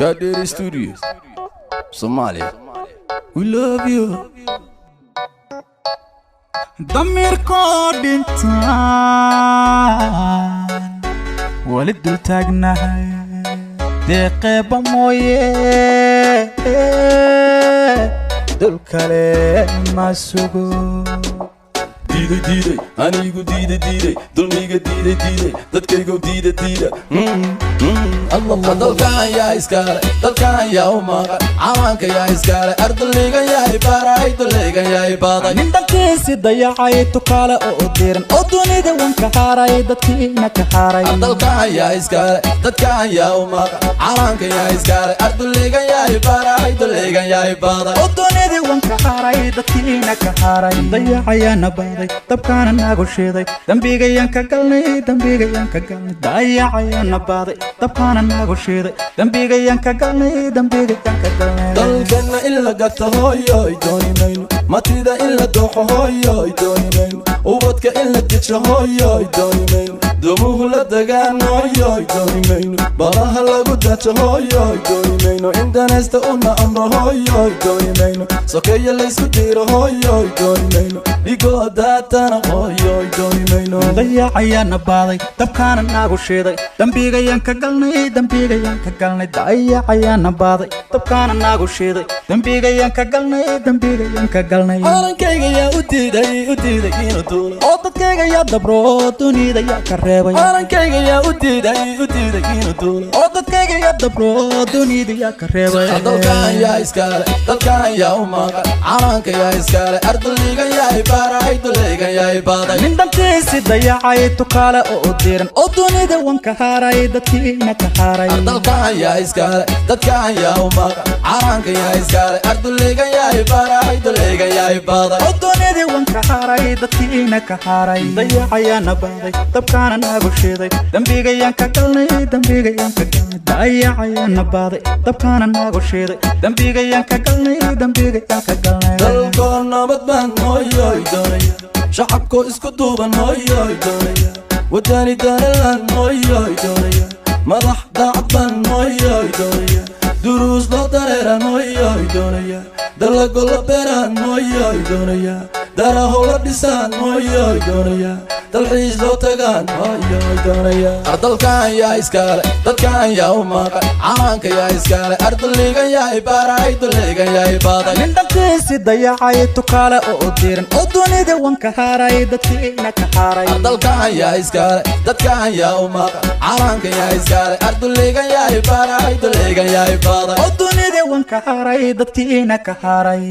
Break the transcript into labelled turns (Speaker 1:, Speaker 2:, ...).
Speaker 1: Kadiri Studios, Somalia. We love you.
Speaker 2: ضمير كودنتان ولد التاجناي دقيق بمويه دول كلام ما سوق
Speaker 1: Diide, anigu diide, dulmiga diide, dadkaygu diide. Allah dalkan yaa iskale, dalkan yaa u maqan, cawaanka yaa iskale, ardayga yaa ibaray, dulayga yaa ibaday.
Speaker 2: nin dalkiisi dayacay tukaale oo diiran oo dunida wanka haaray dadkiina ka haaray.
Speaker 1: Dalkan yaa iskale, dadkan yaa u maqan, cawaanka yaa iskale, ardayga yaa ibaray, dulayga yaa ibaday.
Speaker 2: oo dunida wanka haaray dadkiina ka haaray. dayacayana baaday dabkaana nagu shiiday dambigayan ka galnay dayacayana baaday dabkaana nagu shiiday dambigayan ka galnay
Speaker 1: dalkana in la gato hooyo dooni mayno matida in la dooxo hooyo dooni mayno ubadka in la dijo hooyo dooni mayno dumuhu la dagaan hooyo dooni mayno baraha lagu dajo hooyo dooni mayno indanaysta una amro hooyo dooni mayno sokeeya la isku diiro hooyo dooni mayno dhigo daatana hooyo dooni mayno
Speaker 2: dayacayana baaday dabkaana nagu shiiday dambigayan ka galnay dayacayana baaday dabkaana nagu shiiday dambigayan ka galnay
Speaker 1: calankayga yaa u diiday inuu duulo
Speaker 2: oo dadkayga yaa dabro dunida yaa ka reebay
Speaker 1: calankayga yaa u diiday inuu duulo
Speaker 2: oo dadkayga yaa dabro dunida yaa ka reebay.
Speaker 1: dalkan yaa iskale, dalkan yaa u maqan, calanka yaa iskale, ardayga yaa ibaray, dulayga yaa ibaday.
Speaker 2: nin dalkiisi dayacay tukaale oo diiran oo dunida wanka haaray dadkiina ka haaray.
Speaker 1: dalkan yaa iskale, dadkan yaa u maqan, calanka yaa iskale, ardayga yaa ibaray, dulayga yaa ibaday.
Speaker 2: oo dunida wanka haaray dadkiina ka haaray. dayacayana baaday dabkaana nagu shiiday dambigayan ka galnay dayacayana baaday dabkaana nagu shiiday dambigayan ka galnay
Speaker 1: dalkoo nabad baan hooyo doonaya shacabkoo isku duuban hooyo doonaya wadani danalan hooyo doonaya madax daacad baan hooyo doonaya duruus loo dareeran hooyo doonaya dalago la beeraan hooyo doonaya daraho la dhisaan hooyo doonaya dalxiis loo tagaan hooyo doonaya. dalkan yaa iskale, dadkan yaa u maqan, calanka yaa iskale, ardayga yaa ibaray, dulayga yaa ibaday.
Speaker 2: nin dalkiisi dayacay tukaale oo diiran oo dunida wanka haaray dadkiina ka haaray.
Speaker 1: dalkan yaa iskale, dadkan yaa u maqan, calanka yaa iskale, ardayga yaa ibaray, dulayga yaa ibaday.
Speaker 2: oo dunida wanka haaray dadkiina ka haaray.